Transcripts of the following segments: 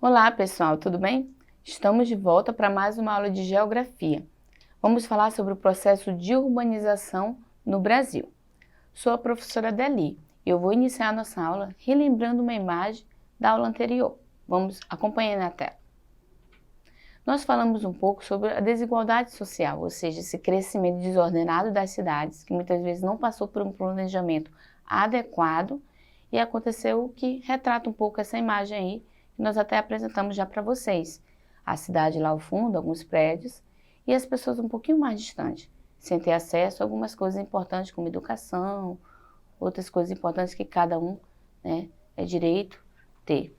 Olá pessoal, tudo bem? Estamos de volta para mais uma aula de Geografia. Vamos falar sobre o processo de urbanização no Brasil. Sou a professora Deli e eu vou iniciar a nossa aula relembrando uma imagem da aula anterior. Vamos acompanhar na tela. Nós falamos um pouco sobre a desigualdade social, ou seja, esse crescimento desordenado das cidades, que muitas vezes não passou por um planejamento adequado, e aconteceu o que retrata um pouco essa imagem aí, que nós até apresentamos já para vocês. A cidade lá ao fundo, alguns prédios, e as pessoas um pouquinho mais distantes, sem ter acesso a algumas coisas importantes como educação, outras coisas importantes que cada um, né, é direito ter.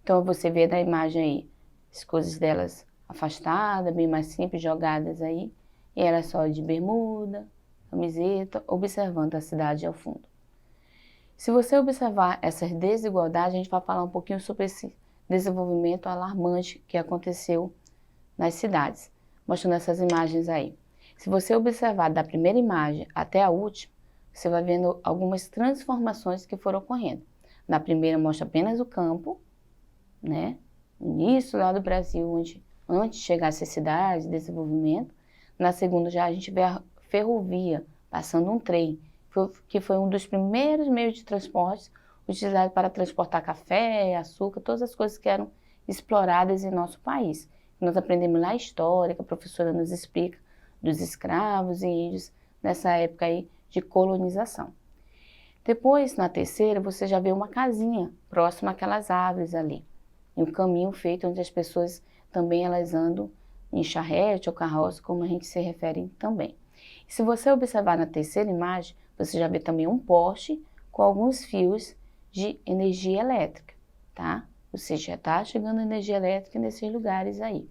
Então você vê na imagem aí, as coisas delas afastadas, bem mais simples, jogadas aí, e era só de bermuda, camiseta, observando a cidade ao fundo. Se você observar essas desigualdades, a gente vai falar um pouquinho sobre esse desenvolvimento alarmante que aconteceu nas cidades, mostrando essas imagens aí. Se você observar da primeira imagem até a última, você vai vendo algumas transformações que foram ocorrendo. Na primeira mostra apenas o campo, né? No início lá do Brasil, onde antes de chegar a cidades, desenvolvimento. Na segunda já a gente vê a ferrovia, passando um trem, que foi um dos primeiros meios de transporte utilizado para transportar café, açúcar, todas as coisas que eram exploradas em nosso país. Nós aprendemos lá a história, que a professora nos explica dos escravos e índios nessa época aí de colonização. Depois, na terceira, você já vê uma casinha próxima àquelas árvores ali. E um caminho feito onde as pessoas também elas andam em charrete ou carroça, como a gente se refere também. E se você observar na terceira imagem, você já vê também um poste com alguns fios de energia elétrica, tá? Ou seja, já está chegando energia elétrica nesses lugares aí.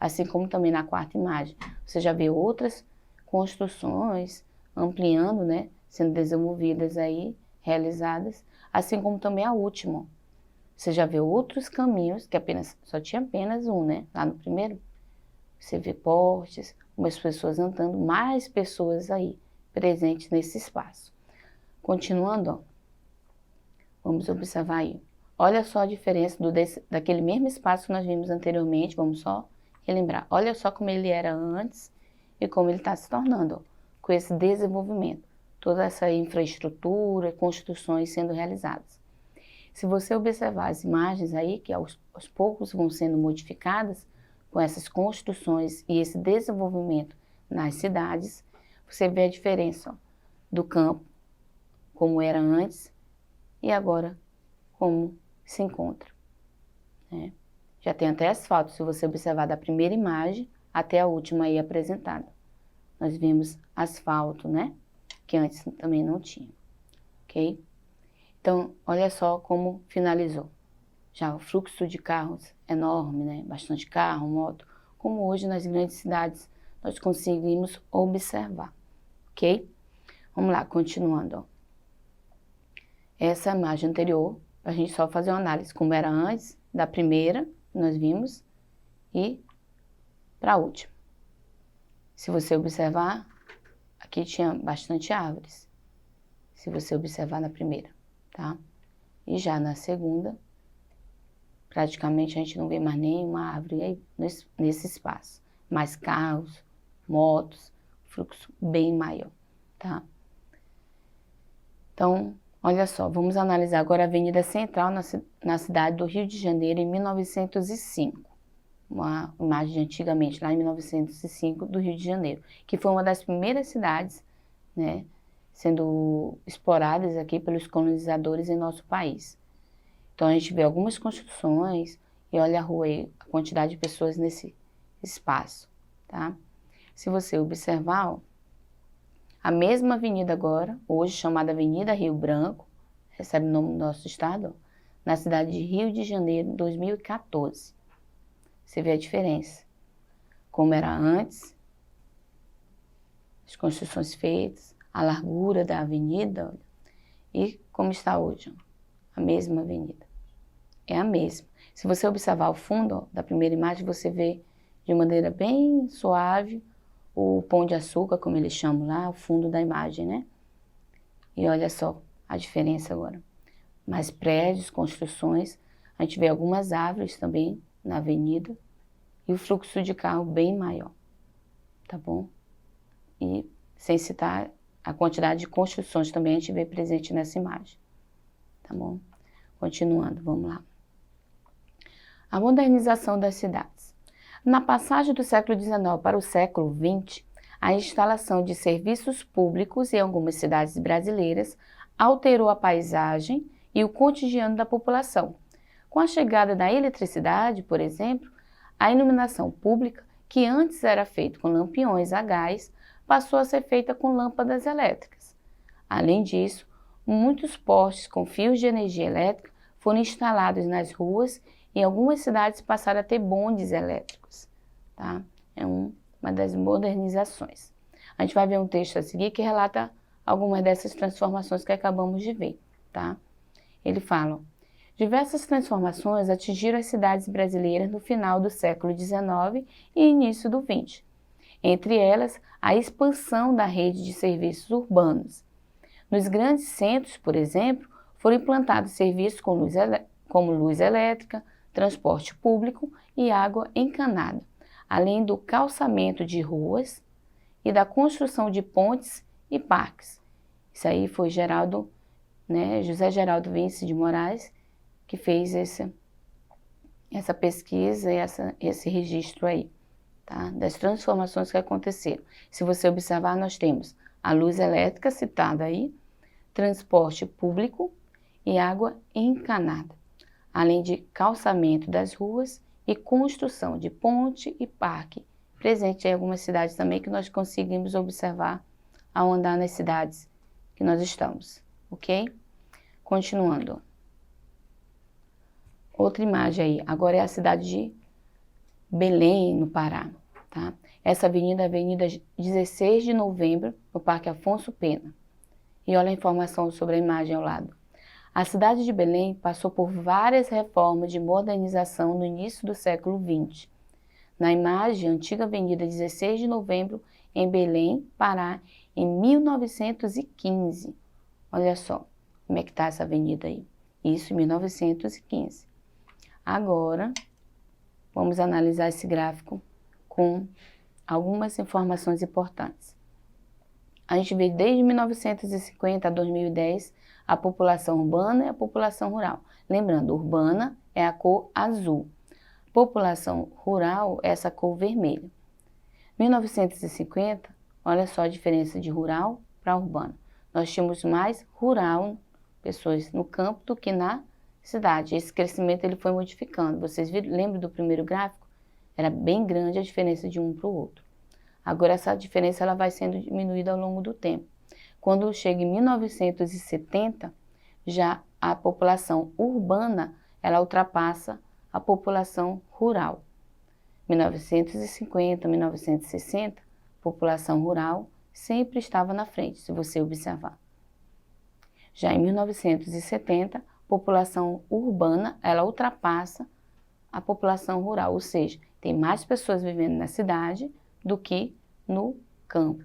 Assim como também na quarta imagem, você já vê outras construções ampliando, né? Sendo desenvolvidas aí, realizadas, assim como também a última. Você já vê outros caminhos, que só tinha apenas um, né? Lá no primeiro, você vê postes, umas pessoas andando, mais pessoas aí presentes nesse espaço. Continuando, ó, vamos observar aí. Olha só a diferença daquele mesmo espaço que nós vimos anteriormente, vamos só relembrar. Olha só como ele era antes e como ele está se tornando, ó, com esse desenvolvimento. Toda essa infraestrutura, construções sendo realizadas. Se você observar as imagens aí, que aos poucos vão sendo modificadas com essas construções e esse desenvolvimento nas cidades, você vê a diferença, ó, do campo, como era antes, e agora como se encontra, né? Já tem até asfalto, se você observar da primeira imagem até a última aí apresentada. Nós vimos asfalto, né? Que antes também não tinha, ok? Então, olha só como finalizou. Já o fluxo de carros enorme, né? Bastante carro, moto, como hoje nas grandes cidades nós conseguimos observar, ok? Vamos lá, continuando, ó. Essa imagem anterior, a gente só fazer uma análise como era antes da primeira, que nós vimos, e para a última. Se você observar, aqui tinha bastante árvores, se você observar na primeira, tá? E já na segunda, praticamente a gente não vê mais nenhuma árvore aí nesse espaço. Mais carros, motos, fluxo bem maior, tá? Então, olha só, vamos analisar agora a Avenida Central na cidade do Rio de Janeiro em 1905. Uma imagem de antigamente, lá em 1905, do Rio de Janeiro, que foi uma das primeiras cidades, né, sendo exploradas aqui pelos colonizadores em nosso país. Então a gente vê algumas construções e olha a rua aí, a quantidade de pessoas nesse espaço, tá? Se você observar, ó, a mesma avenida agora, hoje chamada Avenida Rio Branco, recebe o nome do nosso estado, ó, na cidade de Rio de Janeiro, em 2014. Você vê a diferença, como era antes, as construções feitas, a largura da avenida, olha, e como está hoje, ó, a mesma avenida. É a mesma. Se você observar o fundo, ó, da primeira imagem, você vê de maneira bem suave o Pão de Açúcar, como eles chamam lá, o fundo da imagem, né? E olha só a diferença agora. Mais prédios, construções, A gente vê algumas árvores também na avenida e o fluxo de carro bem maior, tá bom? E sem citar a quantidade de construções também a gente vê presente nessa imagem, tá bom? Continuando, vamos lá. A modernização das cidades. Na passagem do século XIX para o século XX, a instalação de serviços públicos em algumas cidades brasileiras alterou a paisagem e o cotidiano da população. Com a chegada da eletricidade, por exemplo, a iluminação pública, que antes era feita com lampiões a gás, passou a ser feita com lâmpadas elétricas. Além disso, muitos postes com fios de energia elétrica foram instalados nas ruas e algumas cidades passaram a ter bondes elétricos. Tá? É uma das modernizações. A gente vai ver um texto a seguir que relata algumas dessas transformações que acabamos de ver. Tá? Ele fala: diversas transformações atingiram as cidades brasileiras no final do século XIX e início do XX. Entre elas, a expansão da rede de serviços urbanos. Nos grandes centros, por exemplo, foram implantados serviços como luz elétrica, transporte público e água encanada, além do calçamento de ruas e da construção de pontes e parques. Isso aí foi José Geraldo Vinci de Moraes, que fez essa pesquisa e esse registro aí, tá? Das transformações que aconteceram. Se você observar, nós temos a luz elétrica citada aí, transporte público e água encanada, além de calçamento das ruas e construção de ponte e parque, presente em algumas cidades também que nós conseguimos observar ao andar nas cidades que nós estamos, ok? Continuando. Outra imagem aí, agora é a cidade de Belém, no Pará, tá? Essa avenida é a Avenida 16 de Novembro, no Parque Afonso Pena. E olha a informação sobre a imagem ao lado. A cidade de Belém passou por várias reformas de modernização no início do século XX. Na imagem, a antiga Avenida 16 de Novembro, em Belém, Pará, em 1915. Olha só como é que está essa avenida aí. Isso em 1915. Agora, vamos analisar esse gráfico com algumas informações importantes. A gente vê desde 1950 a 2010 a população urbana e a população rural. Lembrando, urbana é a cor azul, população rural é essa cor vermelha. 1950, olha só a diferença de rural para urbano. Nós tínhamos mais rural, pessoas no campo, do que na cidade. Esse crescimento ele foi modificando. Vocês lembram do primeiro gráfico? Era bem grande a diferença de um para o outro. Agora essa diferença ela vai sendo diminuída ao longo do tempo. Quando chega em 1970, já a população urbana ela ultrapassa a população rural. 1950, 1960, a população rural sempre estava na frente, se você observar. Já em 1970, a população urbana ela ultrapassa a população rural, ou seja, tem mais pessoas vivendo na cidade do que no campo,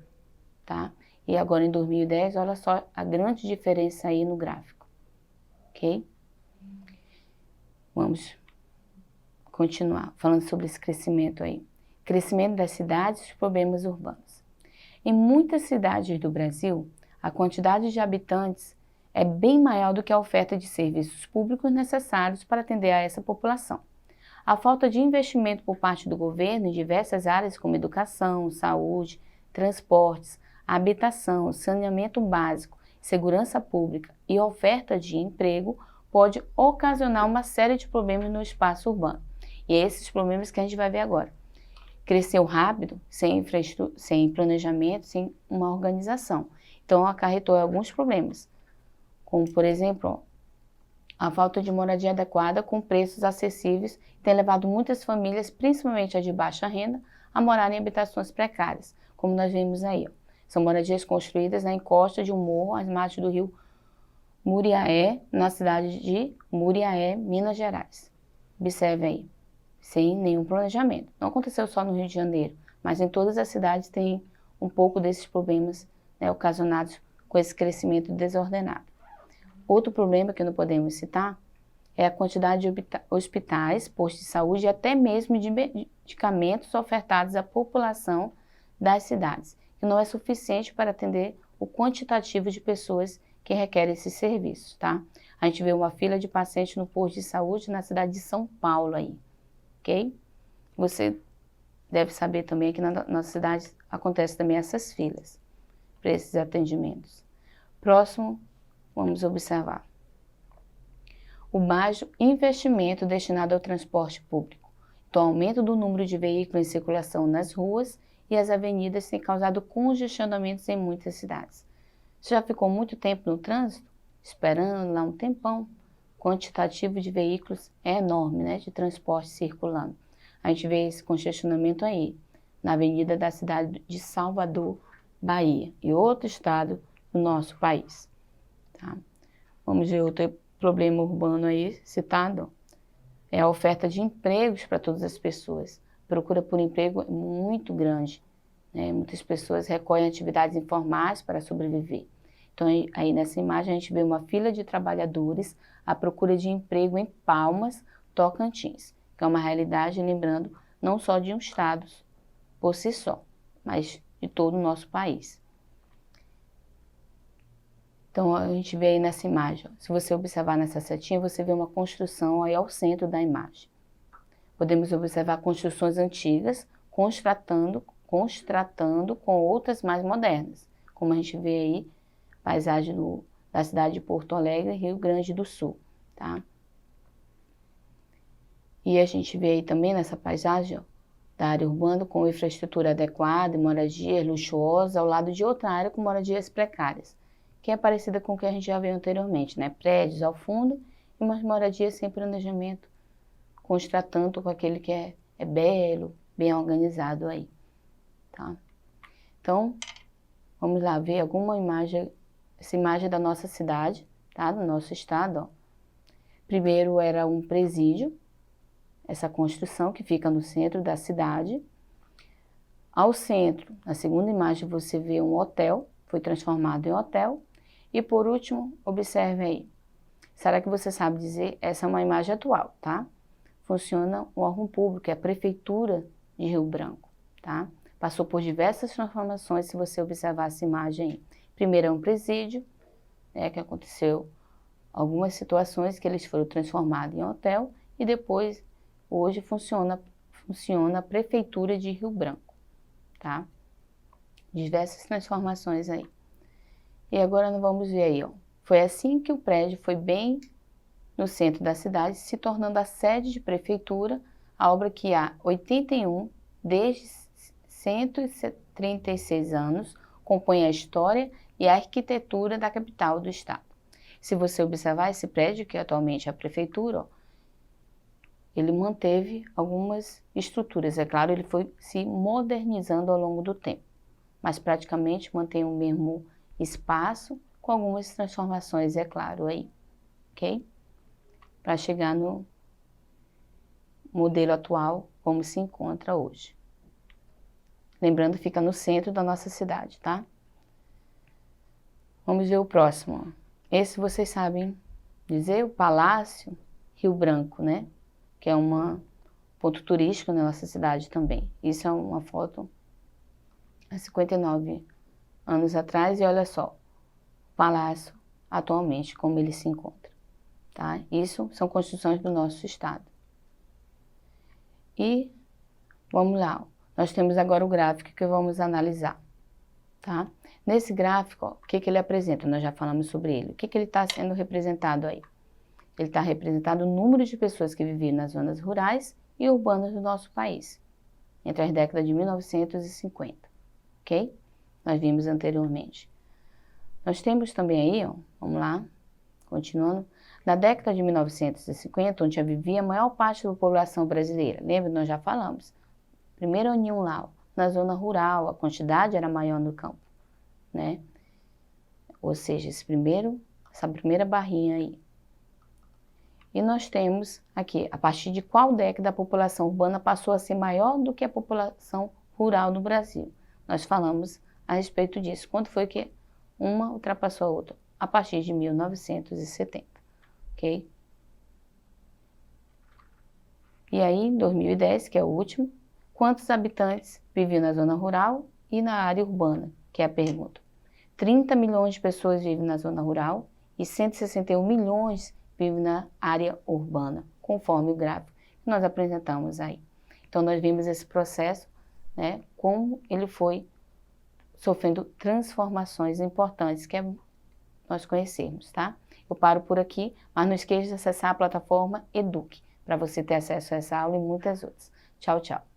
tá? E agora em 2010, olha só a grande diferença aí no gráfico, ok? Vamos continuar falando sobre esse crescimento aí. Crescimento das cidades e os problemas urbanos. Em muitas cidades do Brasil, a quantidade de habitantes é bem maior do que a oferta de serviços públicos necessários para atender a essa população. A falta de investimento por parte do governo em diversas áreas como educação, saúde, transportes, habitação, saneamento básico, segurança pública e oferta de emprego pode ocasionar uma série de problemas no espaço urbano. E é esses problemas que a gente vai ver agora. Cresceu rápido, sem infraestrutura, sem planejamento, sem uma organização. Então acarretou alguns problemas, como por exemplo, a falta de moradia adequada com preços acessíveis tem levado muitas famílias, principalmente as de baixa renda, a morar em habitações precárias, como nós vimos aí. São moradias construídas na encosta de um morro às margens do rio Muriaé, na cidade de Muriaé, Minas Gerais. Observe aí, sem nenhum planejamento. Não aconteceu só no Rio de Janeiro, mas em todas as cidades tem um pouco desses problemas, ocasionados com esse crescimento desordenado. Outro problema que não podemos citar é a quantidade de hospitais, postos de saúde e até mesmo de medicamentos ofertados à população das cidades, que não é suficiente para atender o quantitativo de pessoas que requerem esses serviços, tá? A gente vê uma fila de pacientes no posto de saúde na cidade de São Paulo aí, ok? Você deve saber também que na nossa cidade acontece também essas filas para esses atendimentos. Próximo, vamos observar. O baixo investimento destinado ao transporte público. Então, o aumento do número de veículos em circulação nas ruas e as avenidas tem causado congestionamentos em muitas cidades. Você já ficou muito tempo no trânsito? Esperando lá um tempão? O quantitativo de veículos é enorme, né? De transporte circulando. A gente vê esse congestionamento aí, na avenida da cidade de Salvador, Bahia, e outro estado do nosso país. Tá? Vamos ver outro problema urbano aí citado, é a oferta de empregos para todas as pessoas. A procura por emprego é muito grande, né? Muitas pessoas recorrem a atividades informais para sobreviver. Então aí nessa imagem a gente vê uma fila de trabalhadores à procura de emprego em Palmas, Tocantins, que é uma realidade, lembrando, não só de um estado por si só, mas de todo o nosso país. Então, a gente vê aí nessa imagem, se você observar nessa setinha, você vê uma construção aí ao centro da imagem. Podemos observar construções antigas, contrastando com outras mais modernas, como a gente vê aí, paisagem da cidade de Porto Alegre, Rio Grande do Sul, tá? E a gente vê aí também nessa paisagem, ó, da área urbana com infraestrutura adequada, moradias luxuosas, ao lado de outra área com moradias precárias, que é parecida com o que a gente já viu anteriormente, né? Prédios ao fundo e umas moradias sem planejamento, contrastando com aquele que é belo, bem organizado aí, tá? Então, vamos lá ver alguma imagem, essa imagem da nossa cidade, tá? Do nosso estado, ó. Primeiro era um presídio, essa construção que fica no centro da cidade. Ao centro, na segunda imagem, você vê um hotel, foi transformado em hotel. E por último, observe aí. Será que você sabe dizer? Essa é uma imagem atual, tá? Funciona um órgão público, é a Prefeitura de Rio Branco, tá? Passou por diversas transformações, se você observar essa imagem aí. Primeiro é um presídio, né, que aconteceu algumas situações que eles foram transformados em hotel, e depois, hoje, funciona a Prefeitura de Rio Branco, tá? Diversas transformações aí. E agora nós vamos ver aí, ó. Foi assim que o prédio foi bem no centro da cidade, se tornando a sede de prefeitura, a obra que há 81, desde 136 anos, compõe a história e a arquitetura da capital do estado. Se você observar esse prédio, que atualmente é a prefeitura, ó, ele manteve algumas estruturas. É claro, ele foi se modernizando ao longo do tempo, mas praticamente mantém o mesmo espaço, com algumas transformações, é claro, aí, ok? Para chegar no modelo atual, como se encontra hoje. Lembrando, fica no centro da nossa cidade, tá? Vamos ver o próximo. Esse vocês sabem dizer, o Palácio Rio Branco, né? Que é um ponto turístico na nossa cidade também. Isso é uma foto há 59 anos atrás, e olha só, o palácio atualmente, como ele se encontra, tá? Isso são construções do nosso estado. E vamos lá, ó. Nós temos agora o gráfico que vamos analisar, tá? Nesse gráfico, ó, o que ele apresenta? Nós já falamos sobre ele. O que ele está sendo representado aí? Ele está representando o número de pessoas que viviam nas zonas rurais e urbanas do nosso país, entre as décadas de 1950, ok? Nós vimos anteriormente. Nós temos também aí, ó, vamos lá, continuando, na década de 1950, onde já vivia a maior parte da população brasileira. Lembra? Nós já falamos. Primeira união lá, ó, na zona rural, a quantidade era maior no campo, né? Ou seja, essa primeira barrinha aí. E nós temos aqui, a partir de qual década a população urbana passou a ser maior do que a população rural no Brasil? Nós falamos a respeito disso. Quando foi que uma ultrapassou a outra? A partir de 1970, ok? E aí, em 2010, que é o último, quantos habitantes viviam na zona rural e na área urbana, que é a pergunta. 30 milhões de pessoas vivem na zona rural e 161 milhões vivem na área urbana, conforme o gráfico que nós apresentamos aí. Então, nós vimos esse processo, né, como ele foi sofrendo transformações importantes que é nós conhecermos, tá? Eu paro por aqui, mas não esqueça de acessar a plataforma Eduque, para você ter acesso a essa aula e muitas outras. Tchau, tchau.